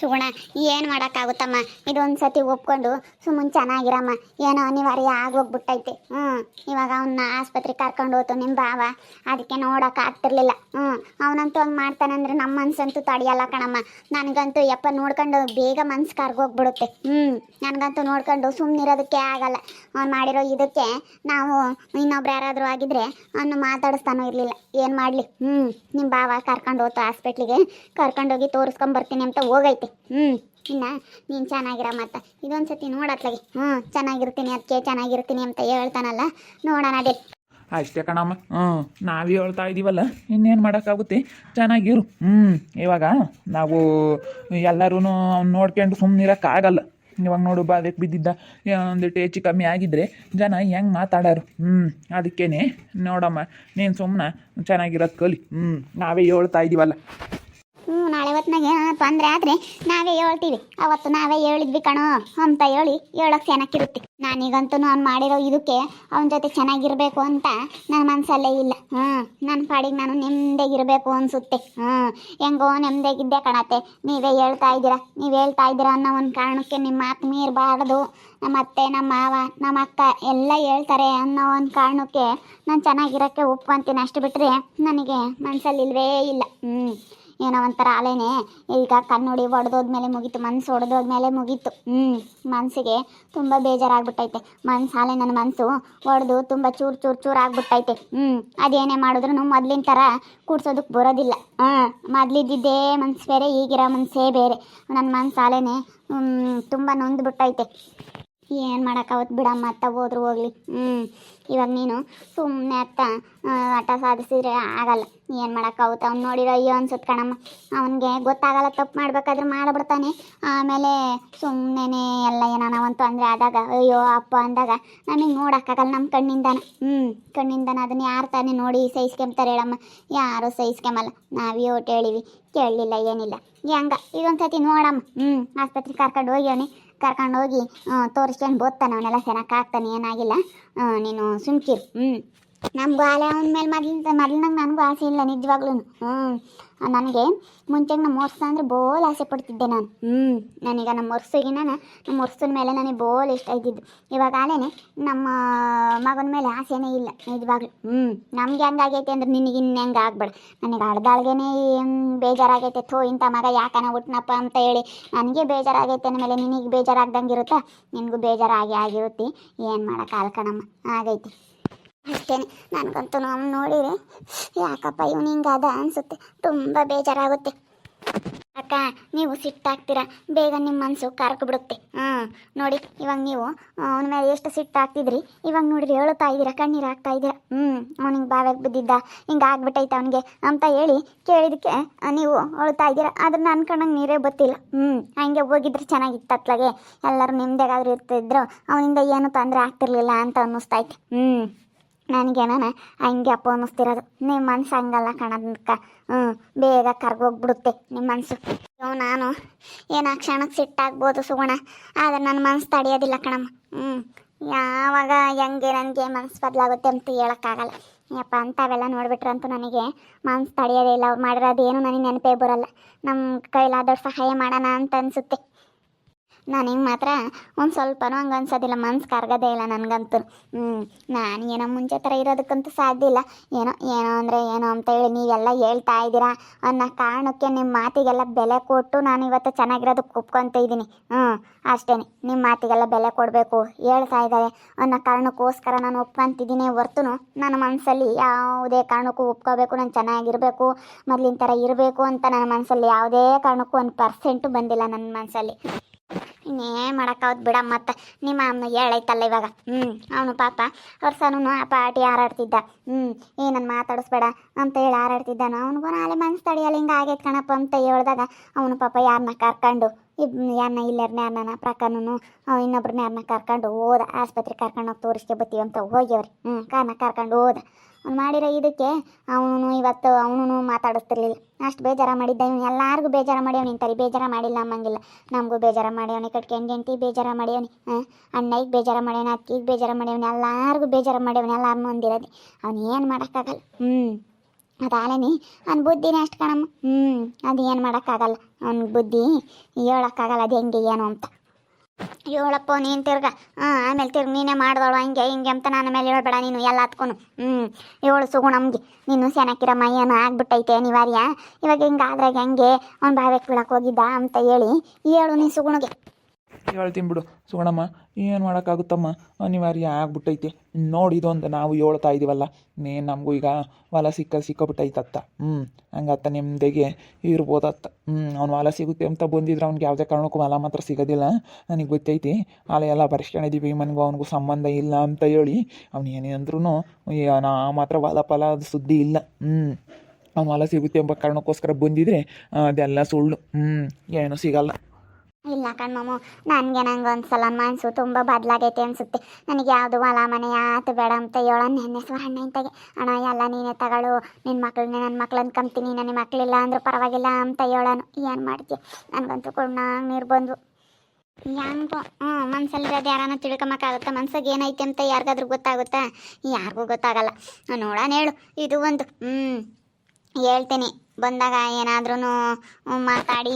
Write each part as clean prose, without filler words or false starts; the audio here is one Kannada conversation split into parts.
ಸುಗುಣ, ಏನು ಮಾಡೋಕ್ಕಾಗುತ್ತಮ್ಮ, ಇದೊಂದು ಸತಿ ಒಪ್ಕೊಂಡು ಸುಮ್ಮನೆ ಚೆನ್ನಾಗಿರಮ್ಮ. ಏನೋ ಅನಿವಾರ್ಯ ಆಗೋಗ್ಬಿಟ್ಟೈತೆ. ಇವಾಗ ಅವನ್ನ ಆಸ್ಪತ್ರೆಗೆ ಕರ್ಕೊಂಡು ಹೋತು ನಿಮ್ಮ ಬಾವ, ಅದಕ್ಕೆ ನೋಡೋಕ್ಕಾಗ್ತಿರ್ಲಿಲ್ಲ. ಅವನಂತೂ ಹಂಗೆ ಮಾಡ್ತಾನಂದ್ರೆ ನಮ್ಮ ಮನ್ಸಂತೂ ತಡೆಯಲ್ಲ ಕಣಮ್ಮ. ನನಗಂತೂ ಯಪ್ಪ ನೋಡ್ಕೊಂಡು ಬೇಗ ಮನ್ಸು ಕರ್ಗೋಗ್ಬಿಡುತ್ತೆ. ನನಗಂತೂ ನೋಡ್ಕೊಂಡು ಸುಮ್ಮನಿರೋದಕ್ಕೆ ಆಗಲ್ಲ. ಅವ್ನು ಮಾಡಿರೋ ಇದಕ್ಕೆ ನಾವು ಇನ್ನೊಬ್ರು ಯಾರಾದರೂ ಆಗಿದ್ರೆ ಅವನು ಮಾತಾಡಿಸ್ತಾನೋ ಇರಲಿಲ್ಲ. ಏನು ಮಾಡಲಿ. ನಿಮ್ಮ ಬಾವ ಕರ್ಕೊಂಡು ಹೋತು ಹಾಸ್ಪಿಟ್ಲಿಗೆ, ಕರ್ಕೊಂಡೋಗಿ ತೋರಿಸ್ಕೊಂಬರ್ತೀನಿ ಅಂತ ಹೋಗೈತೆ. ಇನ್ನು ನೀನು ಚೆನ್ನಾಗಿರ ಮತ್ತು ಇದೊಂದು ಸತಿ ನೋಡತ್ಲಾಗೆ. ಚೆನ್ನಾಗಿರ್ತೀನಿ, ಅದಕ್ಕೆ ಚೆನ್ನಾಗಿರ್ತೀನಿ ಅಂತ ಹೇಳ್ತಾನಲ್ಲ, ನೋಡೋಣ ಅದೇ. ಅಷ್ಟೇ ಕಣಮ್ಮ. ನಾವೇ ಹೇಳ್ತಾ ಇದ್ದೀವಲ್ಲ, ಇನ್ನೇನು ಮಾಡೋಕ್ಕಾಗುತ್ತೆ. ಚೆನ್ನಾಗಿರು. ಇವಾಗ ನಾವು ಎಲ್ಲರೂ ನೋಡ್ಕೊಂಡು ಸುಮ್ಮನಿರೋಕ್ಕಾಗಲ್ಲ. ಇವಾಗ ನೋಡು, ಬಾಧೆಗೆ ಬಿದ್ದಿದ್ದ ಒಂದಿಟ್ಟು ಹೆಚ್ಚು ಕಮ್ಮಿ ಆಗಿದ್ದರೆ ಜನ ಹೆಂಗೆ ಮಾತಾಡೋರು. ಅದಕ್ಕೇ ನೋಡಮ್ಮ, ನೀನು ಸುಮ್ಮನೆ ಚೆನ್ನಾಗಿರೋದು ಕಲಿ. ನಾವೇ ಹೇಳ್ತಾ ಇದ್ದೀವಲ್ಲ. ನಾಳೆ ಹೊತ್ತಿನಾಗ ಏನಾದ್ರು ತೊಂದರೆ ಆದರೆ ನಾವೇ ಹೇಳ್ತೀವಿ. ಅವತ್ತು ನಾವೇ ಹೇಳಿದ್ವಿ ಕಣೋ ಅಂತ ಹೇಳೋಕ್ಕೆ ಚೆನ್ನಾಗಿರುತ್ತೆ. ನಾನೀಗಂತೂ ಅವ್ನು ಮಾಡಿರೋ ಇದಕ್ಕೆ ಅವನ ಜೊತೆ ಚೆನ್ನಾಗಿರಬೇಕು ಅಂತ ನನ್ನ ಮನಸ್ಸಲ್ಲೇ ಇಲ್ಲ. ನನ್ನ ಪಾಡಿಗೆ ನಾನು ನೆಮ್ಮದಿಗಿರಬೇಕು ಅನಿಸುತ್ತೆ. ಹೆಂಗೋ ನೆಮ್ಮದಿಗಿದ್ದೆ ಕಣತ್ತೆ. ನೀವೇ ಹೇಳ್ತಾ ಇದ್ದೀರಾ ಅನ್ನೋ ಒಂದು ಕಾರಣಕ್ಕೆ ನಿಮ್ಮ ಮಾತು ಮೀರಬಾರ್ದು. ನಮ್ಮ ಅತ್ತೆ, ನಮ್ಮ ಮಾವ, ನಮ್ಮ ಅಕ್ಕ ಎಲ್ಲ ಹೇಳ್ತಾರೆ ಅನ್ನೋ ಒಂದು ಕಾರಣಕ್ಕೆ ನಾನು ಚೆನ್ನಾಗಿರೋಕ್ಕೆ ಒಪ್ಕೊತೀನಿ. ಅಷ್ಟು ಬಿಟ್ಟರೆ ನನಗೆ ಮನಸ್ಸಲ್ಲಿ ಇಲ್ಲವೇ ಇಲ್ಲ. ಏನೋ ಒಂಥರ ಅಲೇನೆ. ಈಗ ಕಣ್ಣುಡಿ ಒಡೆದೋದ್ಮೇಲೆ ಮುಗೀತು, ಮನಸ್ಸು ಒಡೆದೋದ್ಮೇಲೆ ಮುಗೀತು. ಮನಸ್ಸಿಗೆ ತುಂಬ ಬೇಜಾರಾಗ್ಬಿಟ್ಟೈತೆ. ಮನಸ್ಸಾಲೆ ನನ್ನ ಮನಸ್ಸು ಒಡೆದು ತುಂಬ ಚೂರು ಆಗ್ಬಿಟ್ಟೈತೆ. ಅದೇನೇ ಮಾಡಿದ್ರು ಮೊದಲಿನ ಥರ ಕೂಡ್ಸೋದಕ್ಕೆ ಬರೋದಿಲ್ಲ. ಮೊದಲಿದ್ದಿದ್ದೇ ಮನಸ್ಸು ಬೇರೆ, ಈಗಿರೋ ಮನಸ್ಸೇ ಬೇರೆ. ನನ್ನ ಮನಸ್ಸಾಲೇನೆ ತುಂಬ ನೊಂದ್ಬಿಟ್ಟೈತೆ. ಏನು ಮಾಡೋಕ್ಕಾವತ್ತು ಬಿಡಮ್ಮ, ಅತ್ತ ಹೋದ್ರು ಹೋಗಲಿ. ಇವಾಗ ನೀನು ಸುಮ್ಮನೆ ಅತ್ತ ಆಟ ಸಾಧಿಸಿದ್ರೆ ಆಗಲ್ಲ. ಏನು ಮಾಡೋಕ್ಕಾಗುತ್ತೆ. ಅವ್ನು ನೋಡಿರೋ ಅಯ್ಯೋ ಅನ್ಸುತ್ತೆ ಕಣಮ್ಮ. ಅವನಿಗೆ ಗೊತ್ತಾಗಲ್ಲ, ತಪ್ಪು ಮಾಡ್ಬೇಕಾದ್ರೆ ಮಾಡಿಬಿಡ್ತಾನೆ. ಆಮೇಲೆ ಸುಮ್ಮನೆ ಎಲ್ಲ ಏನೋ ಒಂದು ತೊಂದರೆ ಆದಾಗ ಅಯ್ಯೋ ಅಪ್ಪ ಅಂದಾಗ ನಮಗೆ ನೋಡೋಕ್ಕಾಗಲ್ಲ. ನಮ್ಮ ಕಣ್ಣಿಂದನ ಅದನ್ನು ಯಾರು ತಾನೇ ನೋಡಿ ಸಹಿಸ್ಕೊಂತಾರೆ ಹೇಳಮ್ಮ? ಯಾರು ಸಹಿಸ್ಕೊಂಬಲ್ಲ. ನಾವೇ ಒಟ್ಟು ಹೇಳಿವಿ, ಕೇಳಲಿಲ್ಲ, ಏನಿಲ್ಲ. ಹೆಂಗ ಇದೊಂದು ಸತಿ ನೋಡಮ್ಮ. ಆಸ್ಪತ್ರೆಗೆ ಕರ್ಕೊಂಡು ಹೋಗಿ ತೋರಿಸ್ಕೊಂಡು ಬೋದ್ತಾನೆ. ಅವನೆಲ್ಲ ಚೆನ್ನಾಗಿ ಏನಾಗಿಲ್ಲ. ನೀನು ಸುಮ್ಕಿರು. ನಮಗೂ ಆಲೆ ಅವನ ಮೇಲೆ ಮೊದಲಿನಂಗೆ ನನಗೂ ಆಸೆ ಇಲ್ಲ ನಿಜವಾಗ್ಲೂ. ನನಗೆ ಮುಂಚೆಗೆ ನಮ್ಮ ವರ್ಷ ಅಂದರೆ ಬೋಲ್ ಆಸೆ ಪಡ್ತಿದ್ದೆ ನಾನು. ನನಗೆ ನಮ್ಮ ವರ್ಷದ ಮೇಲೆ ನನಗೆ ಬೋಲ್ ಇಷ್ಟ ಇದ್ದಿದ್ದು. ಇವಾಗ ಆಲೇನೆ ನಮ್ಮ ಮಗನ ಮೇಲೆ ಆಸೆನೇ ಇಲ್ಲ ನಿಜವಾಗ್ಲೂ. ನಮಗೆ ಹೆಂಗಾಗೈತೆ ಅಂದ್ರೆ ನಿನಗೆ ಇನ್ನು ಹೆಂಗೆ ಆಗ್ಬೇಡ. ನನಗೆ ಅಡ್ದಾಳ್ಗೇನೆ ಬೇಜಾರಾಗೈತೆ. ಇಂಥ ಮಗ ಯಾಕನ ಹುಟ್ಟನಪ್ಪ ಅಂತ ಹೇಳಿ ನನಗೆ ಬೇಜಾರಾಗೈತೆ. ಅಂದಮೇಲೆ ನಿನಗೆ ಬೇಜಾರಾಗ್ದಂಗೆ ಇರುತ್ತಾ? ನಿನಗೂ ಬೇಜಾರಾಗಿರುತ್ತೆ. ಏನು ಮಾಡೋಕ್ಕಾಗಲ್ಲ ಕಣಮ್ಮ, ಆಗೈತಿ ಅಷ್ಟೇ. ನನಗಂತೂ ನಾವು ನೋಡಿದರೆ ಯಾಕಪ್ಪ ಇವನು ಹಿಂಗಾದ ಅನಿಸುತ್ತೆ. ತುಂಬ ಬೇಜಾರಾಗುತ್ತೆ. ಅಕ್ಕ, ನೀವು ಸಿಟ್ಟಾಗ್ತೀರಾ, ಬೇಗ ನಿಮ್ಮ ಮನಸ್ಸು ಕರ್ಕೊಬಿಡುತ್ತೆ. ನೋಡಿ, ಇವಾಗ ನೀವು ಅವನ ಮೇಲೆ ಎಷ್ಟು ಸಿಟ್ಟಾಗ್ತಿದ್ರಿ, ಇವಾಗ ನೋಡಿರಿ ಹೇಳ್ತಾ ಇದ್ದೀರಾ, ಕಣ್ಣೀರು ಹಾಕ್ತಾ ಇದ್ದೀರಾ. ಅವ್ನಿಗೆ ಬಾವಿಗೆ ಬಿದ್ದಿದ್ದ, ಹಿಂಗೆ ಆಗ್ಬಿಟ್ಟೈತೆ ಅವನಿಗೆ ಅಂತ ಹೇಳಿ ಕೇಳಿದಕ್ಕೆ ನೀವು ಹೇಳ್ತಾ ಇದ್ದೀರಾ. ಆದ್ರೆ ನನ್ನ ಕಣ್ಣಂಗೆ ನೀರೇ ಗೊತ್ತಿಲ್ಲ. ಹಂಗೆ ಹೋಗಿದ್ರೆ ಚೆನ್ನಾಗಿತ್ತು. ಅತ್ಲಾಗೆ ಎಲ್ಲರೂ ನಿಮ್ದಾಗಾದ್ರೂ ಇರ್ತಿದ್ರು, ಅವನಿಂದ ಏನು ತೊಂದರೆ ಆಗ್ತಿರ್ಲಿಲ್ಲ ಅಂತ ಅನ್ನಿಸ್ತೈತೆ. ನನಗೇನ ಹಂಗೆ ಅಪ್ಪ ಅನ್ನಿಸ್ತಿರೋದು. ನಿಮ್ಮ ಮನ್ಸು ಹಂಗಲ್ಲ ಕಣಕ್ಕ. ಬೇಗ ಕರ್ಗೋಗ್ಬಿಡುತ್ತೆ ನಿಮ್ಮ ಮನಸ್ಸು. ನಾನು ಏನೋ ಕ್ಷಣಕ್ಕೆ ಸಿಟ್ಟಾಗ್ಬೋದು ಸುಗುಣ, ಆದರೆ ನನ್ನ ಮನಸ್ಸು ತಡೆಯೋದಿಲ್ಲ ಕಣಮ್ಮ. ಯಾವಾಗ ಹೆಂಗೆ ನನಗೆ ಮನಸ್ಸು ಬದಲಾಗುತ್ತೆ ಅಂತ ಹೇಳೋಕ್ಕಾಗಲ್ಲ. ಯಪ್ಪ, ಅಂಥವೆಲ್ಲ ನೋಡಿಬಿಟ್ರಂತೂ ನನಗೆ ಮನಸ್ಸು ತಡೆಯೋದೇ ಇಲ್ಲ. ಅವ್ರು ಮಾಡಿರೋದೇನು ನನಗೆ ನೆನಪೇ ಬರೋಲ್ಲ. ನಮ್ಮ ಕೈಲಾದಷ್ಟು ಸಹಾಯ ಮಾಡೋಣ ಅಂತ ಅನಿಸುತ್ತೆ. ನನಗೆ ಮಾತ್ರ ಒಂದು ಸ್ವಲ್ಪನೂ ಹಂಗೆ ಅನ್ಸೋದಿಲ್ಲ. ಮನ್ಸು ಕರ್ಗೋದೇ ಇಲ್ಲ ನನಗಂತೂ. ನಾನು ಏನೋ ಮುಂಚೆ ಥರ ಇರೋದಕ್ಕಂತೂ ಸಾಧ್ಯ ಇಲ್ಲ. ಏನೋ ಅಂದರೆ ಏನೋ ಅಂತ ಹೇಳಿ ನೀವೆಲ್ಲ ಹೇಳ್ತಾ ಇದ್ದೀರಾ ಅನ್ನೋ ಕಾರಣಕ್ಕೆ ನಿಮ್ಮ ಮಾತಿಗೆಲ್ಲ ಬೆಲೆ ಕೊಟ್ಟು ನಾನು ಇವತ್ತು ಚೆನ್ನಾಗಿರೋದಕ್ಕೆ ಒಪ್ಕೊತ ಇದ್ದೀನಿ. ಅಷ್ಟೇ, ನಿಮ್ಮ ಮಾತಿಗೆಲ್ಲ ಬೆಲೆ ಕೊಡಬೇಕು ಹೇಳ್ತಾ ಇದ್ದಾರೆ ಅನ್ನೋ ಕಾರಣಕ್ಕೋಸ್ಕರ ನಾನು ಒಪ್ಕೊತಿದ್ದೀನಿ. ಹೊರ್ತು ನನ್ನ ಮನಸ್ಸಲ್ಲಿ ಯಾವುದೇ ಕಾರಣಕ್ಕೂ ಒಪ್ಕೋಬೇಕು, ನಾನು ಚೆನ್ನಾಗಿರಬೇಕು, ಮೊದಲಿನ ಥರ ಇರಬೇಕು ಅಂತ ನನ್ನ ಮನಸ್ಸಲ್ಲಿ ಯಾವುದೇ ಕಾರಣಕ್ಕೂ 1% ಬಂದಿಲ್ಲ ನನ್ನ ಮನಸ್ಸಲ್ಲಿ. ಇನ್ನೇನು ಮಾಡೋಕ್ಕಾವ್ದು ಬಿಡ. ಮತ್ತು ನಿಮ್ಮ ಅಮ್ಮ ಹೇಳೈತಲ್ಲ ಇವಾಗ. ಅವನು ಪಾಪ ವರ್ಷನೂ ಆ ಪಾಟಿ ಹಾರಾಡ್ತಿದ್ದ. ಏನನ್ನು ಮಾತಾಡಿಸ್ಬೇಡ ಅಂತ ಹೇಳಿ ಹಾರಾಡ್ತಿದ್ದಾನ. ಅವನಿಗೂ ನಾಳೆ ಮನಸ್ಸು ತಡೆಯಲ್ಲ, ಹಿಂಗೆ ಆಗೈತೆ ಕಣಪ್ಪ ಅಂತ ಹೇಳಿದಾಗ ಅವನು ಪಾಪ ಯಾರನ್ನ ಕರ್ಕೊಂಡು ಯಾರನ್ನ ಯಾರನ್ನ ಪ್ರಕಾರನು ಇನ್ನೊಬ್ರನ್ನ ಯಾರನ್ನ ಕರ್ಕೊಂಡು ಹೋದ. ಆಸ್ಪತ್ರೆಗೆ ಕರ್ಕೊಂಡೋಗಿ ತೋರಿಸ್ಕೆ ಬರ್ತೀವಿ ಅಂತ ಹೋಗ್ಯವ್ರಿ. ಕಾರಣ ಕರ್ಕೊಂಡು ಹೋದ. ಅವ್ನು ಮಾಡಿರೋ ಇದಕ್ಕೆ ಅವನು ಮಾತಾಡಿಸ್ತಿರ್ಲಿಲ್ಲ. ಅಷ್ಟು ಬೇಜಾರ ಮಾಡಿದ್ದ. ಇವನು ಎಲ್ಲರಿಗೂ ಬೇಜಾರ ಮಾಡ್ಯವನಿ ಅಂತಾರೆ. ಬೇಜಾರ ಮಾಡಿಲ್ಲ ಅಮ್ಮಂಗಿಲ್ಲ. ನಮಗೂ ಬೇಜಾರ ಮಾಡ್ಯವನಿ, ಕಟ್ಗೆ ಹೆಂಡತಿ ಬೇಜಾರ ಮಾಡ್ಯವನಿ, ಅಣ್ಣಗೆ ಬೇಜಾರ ಮಾಡ್ಯವನಿ, ಅಕ್ಕಿಗೆ ಬೇಜಾರ ಮಾಡ್ಯವನಿ, ಎಲ್ಲರಿಗೂ ಬೇಜಾರ ಮಾಡ್ಯವನಿ. ಎಲ್ಲಾರನ್ನೂ ಒಂದಿರೋದು. ಅವ್ನು ಏನು ಮಾಡೋಕ್ಕಾಗಲ್ಲ. ಅದಾಲೇನೆ ಅವ್ನ ಬುದ್ಧಿನೇ ಅಷ್ಟು ಕಣಮ್ಮ. ಅದು ಏನು ಮಾಡೋಕ್ಕಾಗಲ್ಲ, ಅವ್ನ ಬುದ್ಧಿ ಹೇಳೋಕ್ಕಾಗಲ್ಲ ಅದು ಹೆಂಗೆ ಏನು ಅಂತ. ಹೇಳಪ್ಪ ನೀನು ಆಮೇಲೆ ನೀನೇ ಮಾಡ್ದಳು ಹಂಗೆ ಹಿಂಗೆ ಅಂತ ನನ್ನ ಮೇಲೆ ಹೇಳ್ಬೇಡ ನೀನು ಎಲ್ಲ ಹತ್ಕೊನು. ಹೇಳು ಸುಗು ನಮಗೆ ನೀನು ಸೆನಕ್ಕಿರಮ್ಮ ಏನು ಆಗ್ಬಿಟ್ಟೈತೆ ಅನಿವಾರ್ಯ, ಇವಾಗ ಹಿಂಗಾದ್ರಾಗ ಹೆಂಗೆ ಅವ್ನು ಬಾವ್ಯಕ್ಕೆ ಬೀಳಕ್ಕೆ ಹೋಗಿದ್ದ ಅಂತ ಹೇಳು ನೀನು ಸುಗುಣಿಗೆ. ಹೇಳ್ತೀನಿ ಬಿಡು ಸುಗಣಮ್ಮ, ಏನು ಮಾಡೋಕ್ಕಾಗುತ್ತಮ್ಮ, ಅನಿವಾರ್ಯ ಆಗ್ಬಿಟ್ಟೈತಿ. ನೋಡಿದೊಂದು ನಾವು ಹೇಳ್ತಾ ಇದ್ದೀವಲ್ಲ, ನಮಗೂ ಈಗ ಹೊಲ ಸಿಕ್ಕಾಬಿಟ್ಟೈತತ್ತ. ಹಂಗತ್ತ ನೆಮ್ಮದಿಗೆ ಇರ್ಬೋದತ್ತ. ಅವ್ನು ಹೊಲ ಸಿಗುತ್ತೆ ಅಂತ ಬಂದಿದ್ರೆ ಅವ್ನಿಗೆ ಯಾವುದೇ ಕಾರಣಕ್ಕೂ ಹೊಲ ಮಾತ್ರ ಸಿಗೋದಿಲ್ಲ, ನನಗೆ ಗೊತ್ತೈತಿ. ಹೊಲ ಎಲ್ಲ ಬರ್ಸ್ಕೊಂಡಿದ್ದೀವಿ, ಮನೆಗೂ ಅವ್ನಿಗೂ ಸಂಬಂಧ ಇಲ್ಲ ಅಂತ ಹೇಳಿ ಅವ್ನು ಏನೇ ಅಂದ್ರೂ ನಾ ಮಾತ್ರ ಹೊಲ ಫಲ ಅದು ಸುದ್ದಿ ಇಲ್ಲ. ಅವ್ನು ಹೊಲ ಸಿಗುತ್ತೆ ಎಂಬ ಕಾರಣಕ್ಕೋಸ್ಕರ ಬಂದಿದ್ರೆ ಅದೆಲ್ಲ ಸುಳ್ಳು. ಏನೂ ಸಿಗಲ್ಲ. ಇಲ್ಲ ಕಣ್ಮಮ್ಮು, ನನಗೆ ಒಂದ್ಸಲ ಮನಸ್ಸು ತುಂಬ ಬದಲಾಗೈತೆ ಅನಿಸುತ್ತೆ. ನನಗೆ ಯಾವುದು ಹೊಲ ಮನೆ ಆತು ಬೇಡ ಅಂತ ಹೇಳೋ ನೆನ್ನೆಸುವ ಹಣ್ಣೈತಾಗೆ ಅಣ್ಣ ಎಲ್ಲ ನೀನೇ ತಗೊಳ್ಳು, ನಿನ್ನ ಮಕ್ಕಳನ್ನೇ ನನ್ನ ಮಕ್ಳು ಅಂದ್ಕೊಂತೀನಿ, ನನ್ನ ಮಕ್ಕಳಿಲ್ಲ ಅಂದ್ರೂ ಪರವಾಗಿಲ್ಲ ಅಂತ ಹೇಳೋನು. ಏನು ಮಾಡ್ತೀಯ, ನನಗಂತೂ ಕೊಣ್ಣಾಗ ನೀರು ಬಂದು ಹೆಂಗೋ ಮನ್ಸಲ್ಲಿರೋದು ಯಾರನ್ನ ತಿಳ್ಕೊಂಬಕ್ಕಾಗುತ್ತಾ? ಮನ್ಸಾಗ ಏನೈತೆ ಅಂತ ಯಾರಿಗಾದ್ರೂ ಗೊತ್ತಾಗುತ್ತಾ? ಯಾರಿಗೂ ಗೊತ್ತಾಗಲ್ಲ. ನೋಡೋಣ ಹೇಳು, ಇದು ಒಂದು ಹೇಳ್ತೀನಿ ಬಂದಾಗ ಏನಾದ್ರೂ ಮಾತಾಡಿ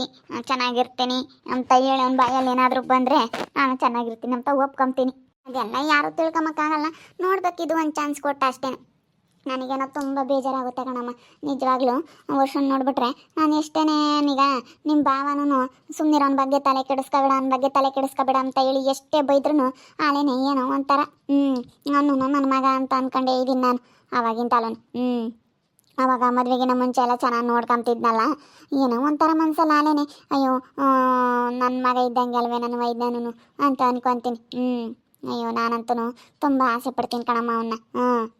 ಚೆನ್ನಾಗಿರ್ತೀನಿ ಅಂತ ಹೇಳಿ ಅವ್ನ ಬಾಯಲ್ಲಿ ಏನಾದರೂ ಬಂದರೆ ನಾನು ಚೆನ್ನಾಗಿರ್ತೀನಿ ಅಂತ ಒಪ್ಕೊಂತೀನಿ. ಅದೆಲ್ಲ ಯಾರೂ ತಿಳ್ಕೊಂಬಕ್ಕಾಗಲ್ಲ. ನೋಡ್ಬೇಕಿದು ಒಂದು ಚಾನ್ಸ್ ಕೊಟ್ಟ ಅಷ್ಟೇ. ನನಗೇನೋ ತುಂಬ ಬೇಜಾರಾಗುತ್ತೆ ಕಣಮ್ಮ, ನಿಜವಾಗ್ಲೂ. ವರ್ಷನ್ ನೋಡ್ಬಿಟ್ರೆ ನಾನು ಎಷ್ಟೇನೇ ಈಗ ನಿಮ್ಮ ಭಾವನೂ ಸುಮ್ಮನಿರೋನ ಬಗ್ಗೆ ತಲೆ ಕೆಡಿಸ್ಕೊಬೇಡ, ಅವನ ಬಗ್ಗೆ ತಲೆ ಕೆಡಿಸ್ಕೊಬೇಡ ಅಂತ ಹೇಳಿ ಎಷ್ಟೇ ಬೈದ್ರೂ ಆಲೇನೆ ಏನೋ ಒಂಥರ ನಾನು ನನ್ನ ಮಗ ಅಂತ ಅಂದ್ಕೊಂಡೇ ಇದ್ದೀನಿ ನಾನು ಆವಾಗಿಂತಲೂ. ಆವಾಗ ಮದುವೆಗಿನ ಮುಂಚೆ ಎಲ್ಲ ಚೆನ್ನಾಗಿ ನೋಡ್ಕೊಂತಿದ್ನಲ್ಲ, ಏನೋ ಒಂಥರ ಮನ್ಸಲ್ಲಿ ಆಲೇನೆ ಅಯ್ಯೋ ನನ್ನ ಮಗ ಇದ್ದಂಗೆ ಅಲ್ವೇ ನನ್ನ ವೈದ್ಯನೂ ಅಂತ ಅನ್ಕೊತೀನಿ. ಅಯ್ಯೋ ನಾನಂತೂ ತುಂಬ ಆಸೆ ಪಡ್ತೀನಿ ಕಣಮ್ಮ ಅವನ್ನ.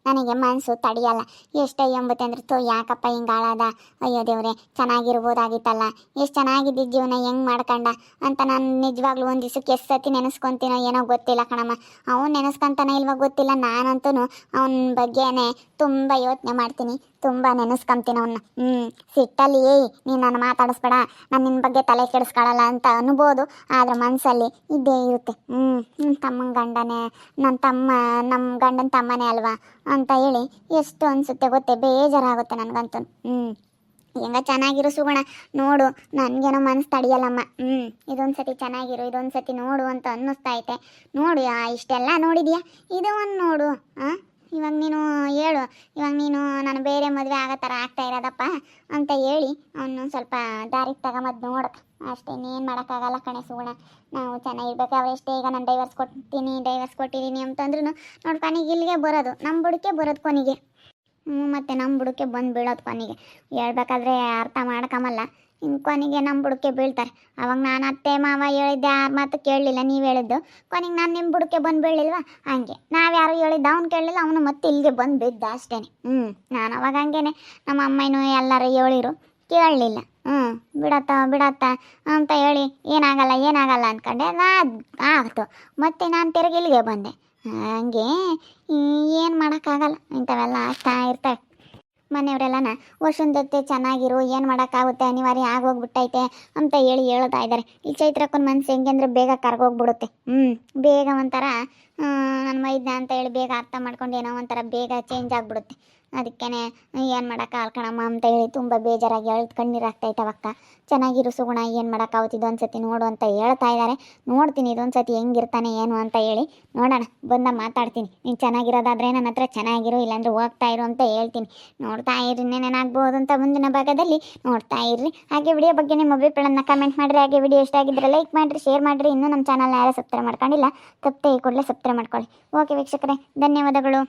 ನನಗೆ ಮನಸ್ಸು ತಡಿಯಲ್ಲ. ಎಷ್ಟೇ ಎಂಬತ್ತೆ ಅಂದ್ರೆ ಯಾಕಪ್ಪ ಹಿಂಗೆ ಹಾಳಾದ, ಅಯ್ಯೋ ದೇವ್ರೆ ಚೆನ್ನಾಗಿರ್ಬೋದಾಗಿತ್ತಲ್ಲ, ಎಷ್ಟು ಚೆನ್ನಾಗಿದ್ದ ಜೀವನ ಹೆಂಗೆ ಮಾಡ್ಕೊಂಡ ಅಂತ ನಾನು ನಿಜವಾಗ್ಲೂ ಒಂದು ದಿವಸಕ್ಕೆ ಎಷ್ಟು ಸತಿ ನೆನೆಸ್ಕೊತೀನೋ ಏನೋ ಗೊತ್ತಿಲ್ಲ ಕಣಮ್ಮ. ಅವ್ನು ನೆನೆಸ್ಕೊಂತಾನೆ ಇಲ್ವಾ ಗೊತ್ತಿಲ್ಲ, ನಾನಂತೂ ಅವನ ಬಗ್ಗೆನೇ ತುಂಬ ಯೋಚನೆ ಮಾಡ್ತೀನಿ, ತುಂಬ ನೆನೆಸ್ಕೊಂತೀನಿ ಅವನ್ನ. ಸಿಟ್ಟಲ್ಲಿ ನೀನು ನನ್ನ ಮಾತಾಡಿಸ್ಬೇಡ, ನಾನು ನಿನ್ನ ಬಗ್ಗೆ ತಲೆ ಕೆಡಿಸ್ಕೊಳ್ಳಲ್ಲ ಅಂತ ಅನ್ಬೋದು, ಆದ್ರೆ ಮನಸ್ಸಲ್ಲಿ ಇದ್ದೇ ಇರುತ್ತೆ. ನನ್ನ ತಮ್ಮನ ಗಂಡನೇ, ನಮ್ಮ ಗಂಡನ ತಮ್ಮನೇ ಅಲ್ವಾ ಅಂತ ಹೇಳಿ ಎಷ್ಟು ಅನಿಸುತ್ತೆ ಗೊತ್ತೇ, ಬೇಜಾರಾಗುತ್ತೆ ನನಗಂತೂ. ಹೆಂಗ ಚೆನ್ನಾಗಿರು ಸುಗುಣ, ನೋಡು ನನಗೇನೋ ಮನಸ್ಸು ತಡಿಯಲ್ಲಮ್ಮ. ಇದೊಂದು ಸತಿ ಚೆನ್ನಾಗಿರು, ಇದೊಂದು ಸತಿ ನೋಡು ಅಂತ ಅನ್ನಿಸ್ತಾ ಐತೆ. ನೋಡು ಇಷ್ಟೆಲ್ಲ ನೋಡಿದ್ಯಾ, ಇದು ಒಂದು ನೋಡು. ಇವಾಗ ನೀನು ಹೇಳು, ಇವಾಗ ನೀನು ನಾನು ಬೇರೆ ಮದುವೆ ಆಗೋ ಥರ ಆಗ್ತಾ ಇರೋದಪ್ಪ ಅಂತ ಹೇಳಿ ಅವನು ಸ್ವಲ್ಪ ದಾರಿಗೆ ತಗೊಂಬದ್ದು ನೋಡು ಅಷ್ಟೇ. ಇನ್ನೇನು ಮಾಡೋಕ್ಕಾಗಲ್ಲ ಕಣೆ ಸುಗುಣ, ನಾವು ಚೆನ್ನಾಗಿರ್ಬೇಕು. ಅವರೆಷ್ಟೇ ಈಗ ನಾನು ಡೈವರ್ಸ್ ಕೊಟ್ಟಿದ್ದೀನಿ ಅಂತಂದ್ರೂ ನೋಡಿ ಕೊನೆಗೆ ಇಲ್ಲಿಗೆ ಬರೋದು, ನಮ್ಮ ಬುಡಕ್ಕೆ ಬರೋದು ಕೊನೆಗೆ. ಮತ್ತು ನಮ್ಮ ಬುಡಕ್ಕೆ ಬಂದು ಬೀಳೋದು ಕೊನೆಗೆ. ಹೇಳ್ಬೇಕಾದ್ರೆ ಅರ್ಥ ಮಾಡ್ಕೊಂಬಲ್ಲ, ಇನ್ನು ಕೊನೆಗೆ ನಮ್ಮ ಬುಡಕ್ಕೆ ಬೀಳ್ತಾರೆ. ಅವಾಗ ನಾನು ಅತ್ತೆ ಮಾವ ಹೇಳಿದ್ದೆ, ಯಾರ ಮಾತು ಕೇಳಲಿಲ್ಲ, ನೀವು ಹೇಳಿದ್ದು, ಕೊನೆಗೆ ನಾನು ನಿಮ್ಮ ಬುಡಕ್ಕೆ ಬಂದು ಬೀಳಿಲ್ವ ಹಂಗೆ. ನಾವು ಯಾರು ಹೇಳಿದ್ದು ಅವ್ನು ಕೇಳಲಿಲ್ಲ, ಅವನು ಮತ್ತೆ ಇಲ್ಲಿಗೆ ಬಂದು ಬಿದ್ದ ಅಷ್ಟೇ. ನಾನು ಅವಾಗ ಹಂಗೇನೆ ನಮ್ಮ ಅಮ್ಮನೂ ಎಲ್ಲರೂ ಹೇಳಿರು, ಕೇಳಲಿಲ್ಲ. ಬಿಡತ್ತ ಅಂತ ಹೇಳಿ ಏನಾಗಲ್ಲ ಅಂದ್ಕೊಂಡೆ, ಆಗ್ತು. ಮತ್ತು ನಾನು ತಿರುಗಿ ಇಲ್ಲಿಗೆ ಬಂದೆ. ಹಂಗೆ ಏನು ಮಾಡೋಕ್ಕಾಗಲ್ಲ, ಇಂಥವೆಲ್ಲ ಆಗ್ತಾ ಇರ್ತವೆ. ಮನೆಯವರೆಲ್ಲನ ವರ್ಷದ ಜೊತೆ ಚೆನ್ನಾಗಿರು, ಏನು ಮಾಡೋಕ್ಕಾಗುತ್ತೆ, ಅನಿವಾರ್ಯ ಆಗೋಗ್ಬಿಟ್ಟೈತೆ ಅಂತ ಹೇಳ್ತಾ ಇದ್ದಾರೆ. ಈ ಚೈತ್ರಕ್ಕನ ಮನಸ್ಸು ಹೆಂಗೆ ಅಂದರೆ ಬೇಗ ಕರ್ಗೋಗ್ಬಿಡುತ್ತೆ. ಬೇಗ ಒಂಥರ ನನ್ನ ವೈದ್ಯ ಅಂತ ಹೇಳಿ ಬೇಗ ಅರ್ಥ ಮಾಡ್ಕೊಂಡು ಏನೋ ಒಂಥರ ಬೇಗ ಚೇಂಜ್ ಆಗಿಬಿಡುತ್ತೆ. ಅದಕ್ಕೇ ಏನು ಮಾಡೋಕ್ಕಾಗಲ್ಲ ಕಣಮ್ಮ ಅಂತ ಹೇಳಿ ತುಂಬ ಬೇಜಾರಾಗಿ ಕಣ್ಣೀರು ಆಗ್ತಾಯಿತ್ತವಕ್ಕ. ಚೆನ್ನಾಗಿರು ಸುಗುಣ, ಏನು ಮಾಡೋಕ್ಕಾಗುತ್ತೆ, ಇದೊಂದು ಸತಿ ನೋಡು ಅಂತ ಹೇಳ್ತಾ ಇದ್ದಾರೆ. ನೋಡ್ತೀನಿ ಇದೊಂದು ಸತಿ ಹೆಂಗಿರ್ತಾನೆ ಏನು ಅಂತ ಹೇಳಿ ನೋಡೋಣ, ಬಂದ ಮಾತಾಡ್ತೀನಿ. ನೀನು ಚೆನ್ನಾಗಿರೋದಾದರೆ ನನ್ನ ಹತ್ರ ಚೆನ್ನಾಗಿರು, ಇಲ್ಲಾಂದರೆ ಹೋಗ್ತಾ ಇರು ಅಂತ ಹೇಳ್ತೀನಿ. ನೋಡ್ತಾ ಇರ್ರಿ, ಇನ್ನೇನೇನಾಗ್ಬೋದು ಅಂತ ಮುಂದಿನ ಭಾಗದಲ್ಲಿ ನೋಡ್ತಾ ಇರ್ರಿ. ಹಾಗೆ ವಿಡಿಯೋ ಬಗ್ಗೆ ನಿಮ್ಮ ಅಭಿಪ್ರಾಯನ ಕಮೆಂಟ್ ಮಾಡಿರಿ. ಹಾಗೆ ವಿಡಿಯೋ ಇಷ್ಟ ಆಗಿದ್ದರೆ ಲೈಕ್ ಮಾಡಿರಿ, ಶೇರ್ ಮಾಡಿರಿ. ಇನ್ನೂ ನಮ್ಮ ಚಾನಲ್ನ ಯಾರು ಸಬ್ಸ್ಕ್ರೈಬ್ ಮಾಡ್ಕೊಂಡಿಲ್ಲ, ತಪ್ಪದೆ ಈ ಕೂಡಲೇ ಸಬ್ಸ್ಕ್ರೈಬ್ ಮಾಡ್ಕೊಳ್ಳಿ. ಓಕೆ ವೀಕ್ಷಕರೇ, ಧನ್ಯವಾದಗಳು.